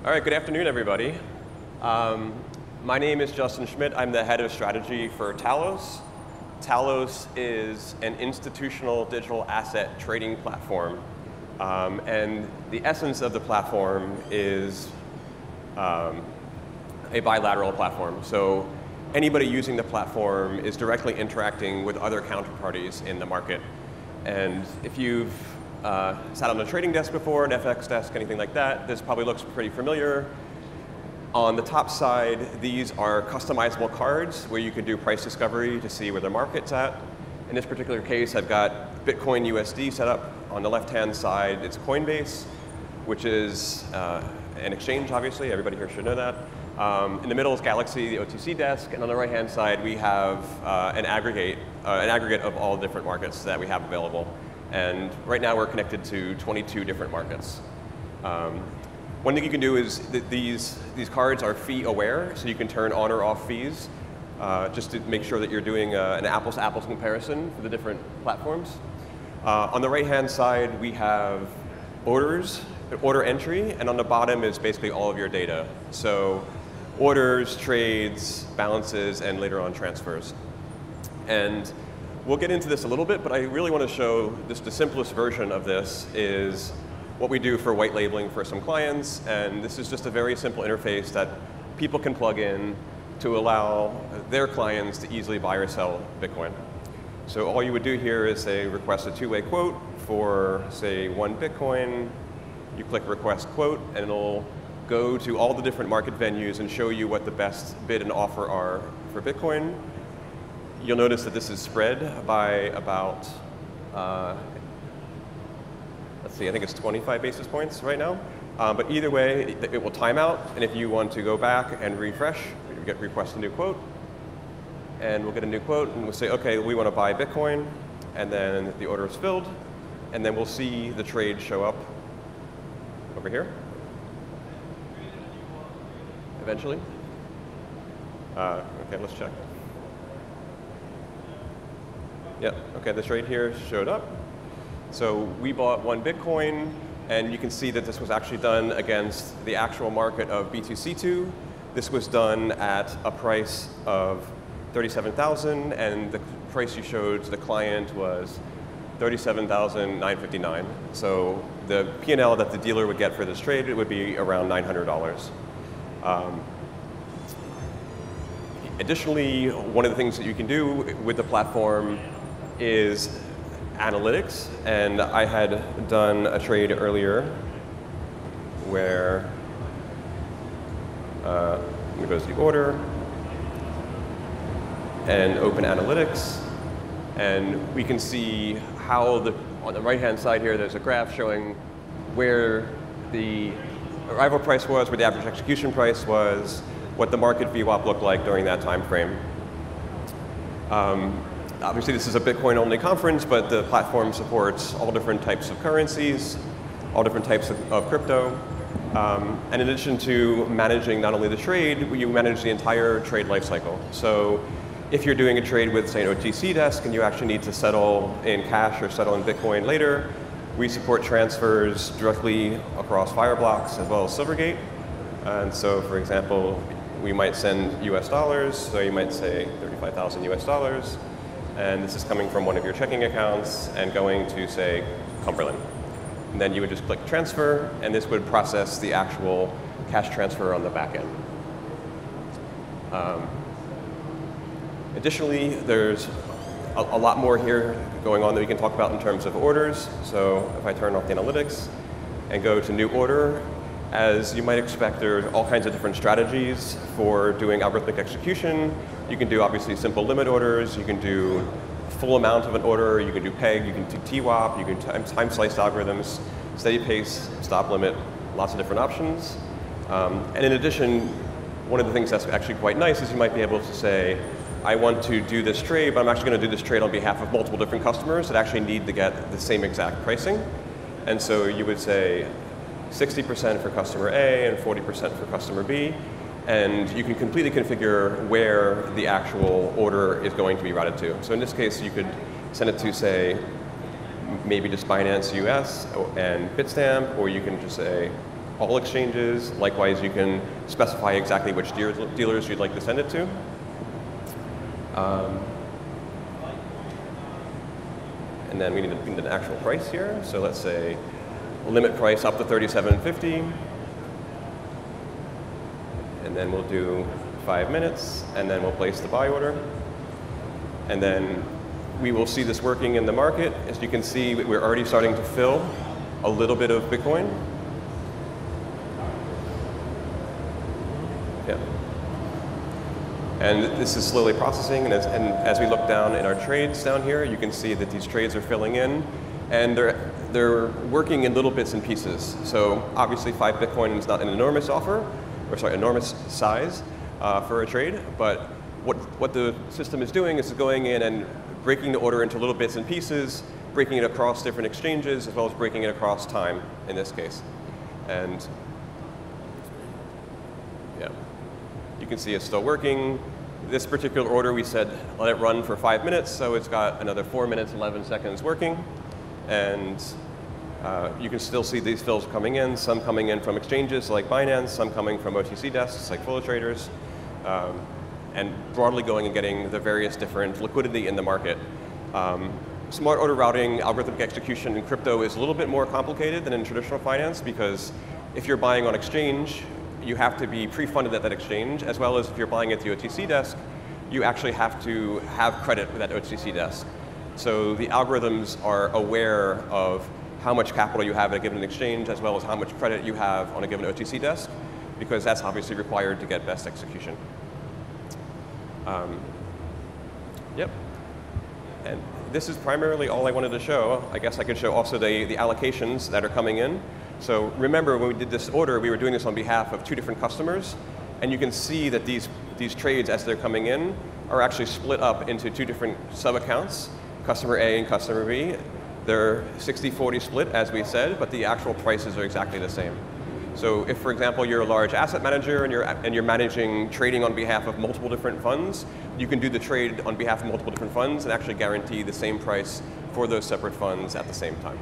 All right, good afternoon, everybody. My name is Justin Schmidt. I'm the head of strategy for Talos. Talos is an institutional digital asset trading platform. And the essence of the platform is a bilateral platform. So anybody using the platform is directly interacting with other counterparties in the market. And if you've sat on a trading desk before, an FX desk, anything like that, this probably looks pretty familiar. On the top side, these are customizable cards where you can do price discovery to see where the market's at. In this particular case, I've got Bitcoin USD set up. On the left-hand side, it's Coinbase, which is an exchange, obviously. Everybody here should know that. In the middle is Galaxy, the OTC desk, and on the right-hand side, we have an aggregate of all the different markets that we have available. And right now, we're connected to 22 different markets. One thing you can do is that these cards are fee aware, so you can turn on or off fees just to make sure that you're doing an apples-to-apples comparison for the different platforms. On the right-hand side, we have orders, order entry, and on the bottom is basically all of your data. So orders, trades, balances, and later on transfers. And we'll get into this a little bit, but I really want to show the simplest version of this is what we do for white labeling for some clients. And this is just a very simple interface that people can plug in to allow their clients to easily buy or sell Bitcoin. So all you would do here is say request a two-way quote for, say, 1 Bitcoin. You click request quote, and it'll go to all the different market venues and show you what the best bid and offer are for Bitcoin. You'll notice that this is spread by about, let's see, I think it's 25 basis points right now. But either way, it will time out. And if you want to go back and refresh, you request a new quote. And we'll get a new quote, and we'll say, OK, we want to buy Bitcoin. And then the order is filled. And then we'll see the trade show up over here eventually. OK, let's check. Yeah, OK, the trade here showed up. So we bought 1 Bitcoin, and you can see that this was actually done against the actual market of B2C2. This was done at a price of 37,000, and the price you showed to the client was 37,959. So the P&L that the dealer would get for this trade, it would be around $900. Additionally, one of the things that you can do with the platform is analytics. And I had done a trade earlier where I'm going to go to the order and open analytics. And we can see how on the right-hand side here, there's a graph showing where the arrival price was, where the average execution price was, what the market VWAP looked like during that time frame. Obviously, this is a Bitcoin-only conference, but the platform supports all different types of currencies, all different types of crypto. And in addition to managing not only the trade, you manage the entire trade lifecycle. So if you're doing a trade with, say, an OTC desk, and you actually need to settle in cash or settle in Bitcoin later, we support transfers directly across Fireblocks as well as Silvergate. And so, for example, we might send US dollars, so you might say 35,000 US dollars. And this is coming from one of your checking accounts and going to, say, Cumberland. And then you would just click transfer, and this would process the actual cash transfer on the back end. Additionally, there's a lot more here going on that we can talk about in terms of orders. So if I turn off the analytics and go to new order, as you might expect, there are all kinds of different strategies for doing algorithmic execution. You can do, obviously, simple limit orders. You can do full amount of an order. You can do peg. You can do TWAP. You can time-sliced algorithms, steady pace, stop limit, lots of different options. And in addition, one of the things that's actually quite nice is you might be able to say, I want to do this trade, but I'm actually going to do this trade on behalf of multiple different customers that actually need to get the same exact pricing. And so you would say 60% for customer A and 40% for customer B. And you can completely configure where the actual order is going to be routed to. So in this case, you could send it to, say, maybe just Binance US and Bitstamp, or you can just say all exchanges. Likewise, you can specify exactly which dealers you'd like to send it to. And then we need an actual price here. So let's say limit price up to $37.50. And then we'll do 5 minutes, and then we'll place the buy order. And then we will see this working in the market. As you can see, we're already starting to fill a little bit of Bitcoin. Yeah. And this is slowly processing, and as we look down in our trades down here, you can see that these trades are filling in, and they're working in little bits and pieces. So obviously 5 Bitcoin is not an enormous offer, or sorry, enormous size for a trade, but what the system is doing is going in and breaking the order into little bits and pieces, breaking it across different exchanges, as well as breaking it across time in this case. And yeah, you can see it's still working. This particular order, we said let it run for 5 minutes, so it's got another 4 minutes, 11 seconds working. And you can still see these fills coming in, some coming in from exchanges like Binance, some coming from OTC desks like Flow Traders, and broadly going and getting the various different liquidity in the market. Smart order routing, algorithmic execution in crypto is a little bit more complicated than in traditional finance, because if you're buying on exchange, you have to be pre-funded at that exchange, as well as if you're buying at the OTC desk, you actually have to have credit with that OTC desk. So the algorithms are aware of how much capital you have at a given exchange, as well as how much credit you have on a given OTC desk, because that's obviously required to get best execution. Yep. And this is primarily all I wanted to show. I guess I could show also the allocations that are coming in. So remember, when we did this order, we were doing this on behalf of 2 different customers. And you can see that these trades, as they're coming in, are actually split up into 2 different sub-accounts, customer A and customer B. They're 60-40 split, as we said, but the actual prices are exactly the same. So if, for example, you're a large asset manager and you're managing trading on behalf of multiple different funds, you can do the trade on behalf of multiple different funds and actually guarantee the same price for those separate funds at the same time.